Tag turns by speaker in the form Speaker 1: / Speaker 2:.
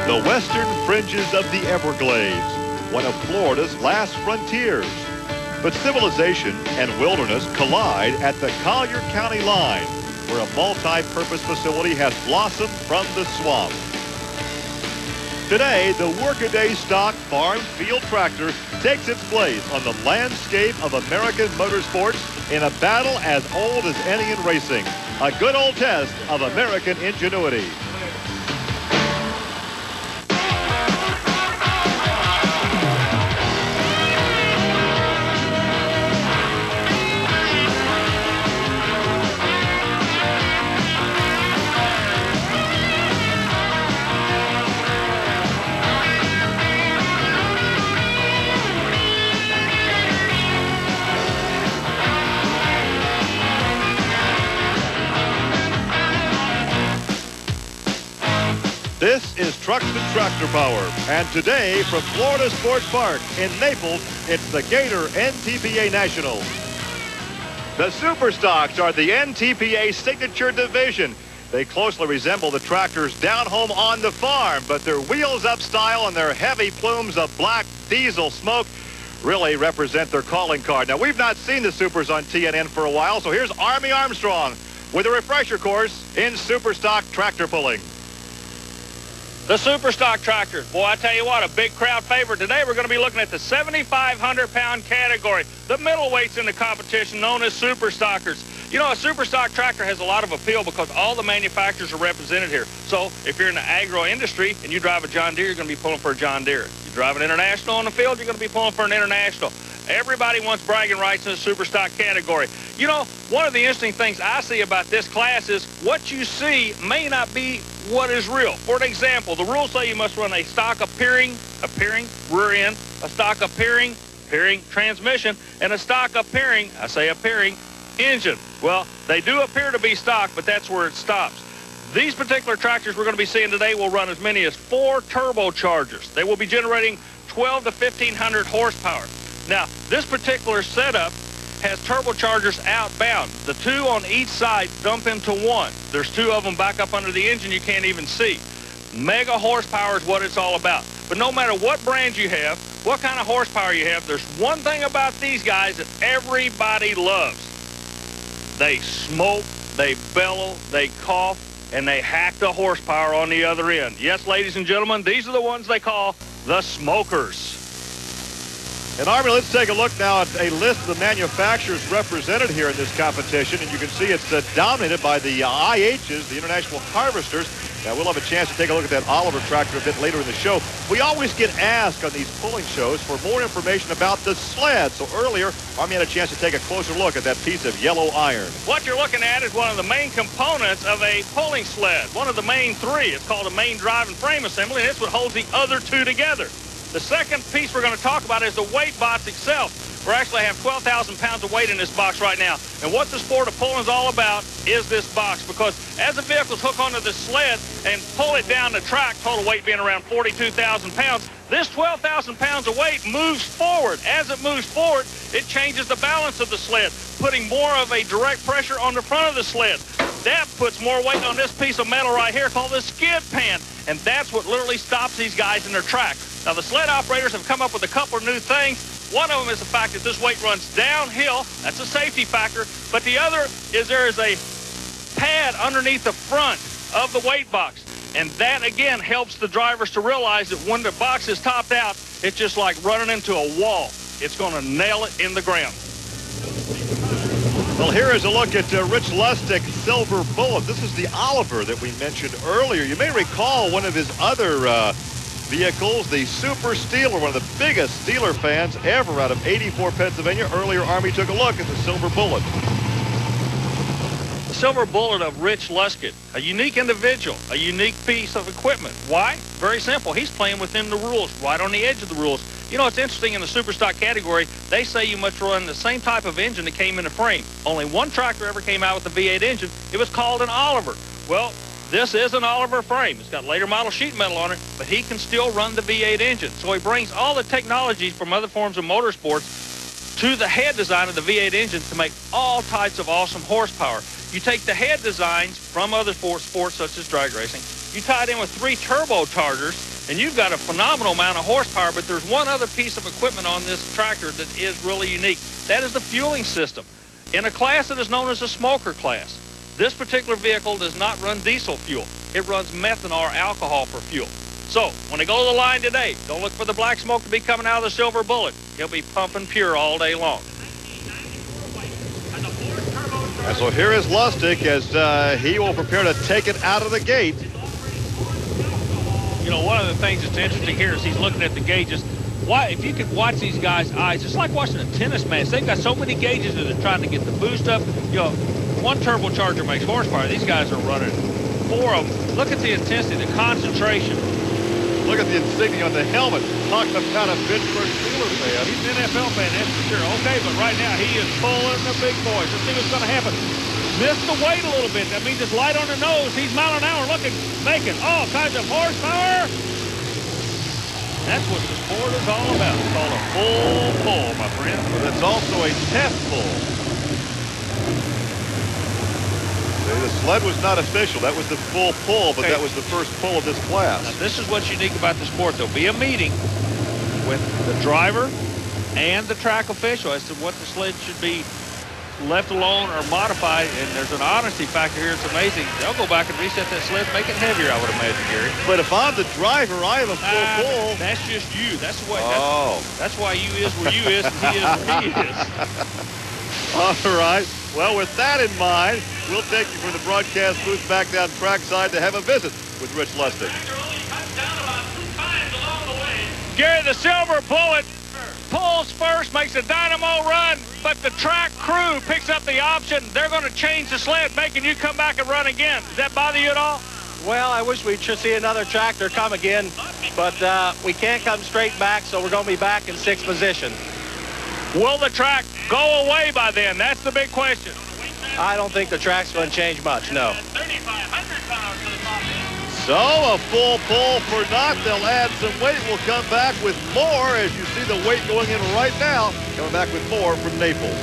Speaker 1: The western fringes of the Everglades, one of Florida's last frontiers. But civilization and wilderness collide at the Collier County line, where a multi-purpose facility has blossomed from the swamp. Today, the workaday stock farm field tractor takes its place on the landscape of American motorsports in a battle as old as any in racing. A good old test of American ingenuity. This is Trucks and Tractor Power, and today from Florida Sports Park in Naples, it's the Gator NTPA Nationals. The Superstocks are the NTPA signature division. They closely resemble the tractors down home on the farm, but their wheels-up style and their heavy plumes of black diesel smoke really represent their calling card. Now, we've not seen the Supers on TNN for a while, so here's Army Armstrong with a refresher course in Superstock tractor pulling.
Speaker 2: The Superstock tractor. Boy, I tell you what, a big crowd favorite. Today we're going to be looking at the 7,500-pound category, the middleweights in the competition known as Superstockers. You know, a Superstock tractor has a lot of appeal because all the manufacturers are represented here. So if you're in the agro industry and you drive a John Deere, you're going to be pulling for a John Deere. You drive an International on the field, you're going to be pulling for an International. Everybody wants bragging rights in the Superstock category. You know, one of the interesting things I see about this class is what you see may not be what is real. For an example, the rules say you must run a stock appearing rear end, a stock appearing transmission, and a stock appearing engine. Well, they do appear to be stock, but that's where it stops. These particular tractors we're going to be seeing today will run as many as 4 turbochargers. They will be generating 12 to 1,500 horsepower. Now, this particular setup has turbochargers outbound. The 2 on each side dump into 1. There's 2 of them back up under the engine you can't even see. Mega horsepower is what it's all about. But no matter what brand you have, what kind of horsepower you have, there's one thing about these guys that everybody loves. They smoke, they bellow, they cough, and they hack the horsepower on the other end. Yes, ladies and gentlemen, these are the ones they call the smokers.
Speaker 1: And Army, let's take a look now at a list of the manufacturers represented here in this competition. And you can see it's dominated by the IHs, the International Harvesters. Now, we'll have a chance to take a look at that Oliver tractor a bit later in the show. We always get asked on these pulling shows for more information about the sled. So earlier, Army had a chance to take a closer look at that piece of yellow iron.
Speaker 2: What you're looking at is one of the main components of a pulling sled, one of the main 3. It's called a main drive and frame assembly, and it's what holds the other 2 together. The second piece we're going to talk about is the weight box itself. We actually have 12,000 pounds of weight in this box right now. And what the sport of pulling is all about is this box, because as the vehicles hook onto the sled and pull it down the track, total weight being around 42,000 pounds, this 12,000 pounds of weight moves forward. As it moves forward, it changes the balance of the sled, putting more of a direct pressure on the front of the sled. That puts more weight on this piece of metal right here called the skid pan, and that's what literally stops these guys in their track. Now, the sled operators have come up with a couple of new things. One of them is the fact that this weight runs downhill. That's a safety factor. But the other is there is a pad underneath the front of the weight box. And that, again, helps the drivers to realize that when the box is topped out, it's just like running into a wall. It's going to nail it in the ground.
Speaker 1: Well, here is a look at Rich Lustig Silver Bullet. This is the Oliver that we mentioned earlier. You may recall one of his other vehicles, the Super Steeler, one of the biggest Steeler fans ever out of 84, Pennsylvania. Earlier, Army took a look at the Silver Bullet.
Speaker 2: The Silver Bullet of Rich Lustig, a unique individual, a unique piece of equipment. Why? Very simple. He's playing within the rules, right on the edge of the rules. You know, it's interesting in the Superstock category, they say you must run the same type of engine that came in the frame. Only one tractor ever came out with a V8 engine. It was called an Oliver. Well, this is an Oliver frame. It's got later model sheet metal on it, but he can still run the V8 engine. So he brings all the technologies from other forms of motorsports to the head design of the V8 engine to make all types of awesome horsepower. You take the head designs from other sports such as drag racing, you tie it in with 3 turbochargers, and you've got a phenomenal amount of horsepower. But there's one other piece of equipment on this tractor that is really unique. That is the fueling system. In a class that is known as a smoker class, this particular vehicle does not run diesel fuel. It runs methanol or alcohol for fuel. So when they go to the line today, don't look for the black smoke to be coming out of the silver bullet. He'll be pumping pure all day long.
Speaker 1: And so here is Lustig as he will prepare to take it out of the gate.
Speaker 2: You know, one of the things that's interesting here is he's looking at the gauges. Why, if you could watch these guys' eyes, it's like watching a tennis match. They've got so many gauges that they're trying to get the boost up. You know, one turbocharger makes horsepower. These guys are running 4 of them. Look at the intensity, the concentration.
Speaker 1: Look at the insignia on the helmet. Talk about a Pittsburgh Steelers fan.
Speaker 2: He's an NFL fan, that's for sure. Okay, but right now he is pulling the big boys. Let's see what's going to happen. Missed the weight a little bit. That means it's light on the nose. He's mile an hour looking, making all kinds of horsepower. That's what the sport is all about. It's called a full pull, my friend.
Speaker 1: But it's also a test pull. The sled was not official. That was the full pull, but that was the first pull of this class.
Speaker 2: Now, this is what's unique about the sport. There'll be a meeting with the driver and the track official as to what the sled should be left alone or modified, and there's an honesty factor here. It's amazing. They'll go back and reset that sled, make it heavier, I would imagine, Gary.
Speaker 1: But if I'm the driver, I have a full pull.
Speaker 2: That's just you. That's the way. That's why you is where you is, and he is where he is.
Speaker 1: All right. Well, with that in mind, we'll take you from the broadcast booth back down trackside to have a visit with Rich Lustig.
Speaker 2: Gary, the silver bullet pulls first, makes a dynamo run, but the track crew picks up the option. They're going to change the sled, making you come back and run again. Does that bother you at all?
Speaker 3: Well, I wish we should see another tractor come again, but we can't come straight back, so we're going to be back in 6th position.
Speaker 2: Will the track go away by then? That's the big question.
Speaker 3: I don't think the track's going to change much, no.
Speaker 1: So a full pull for Knott. They'll add some weight. We'll come back with more as you see the weight going in right now. Coming back with more from Naples.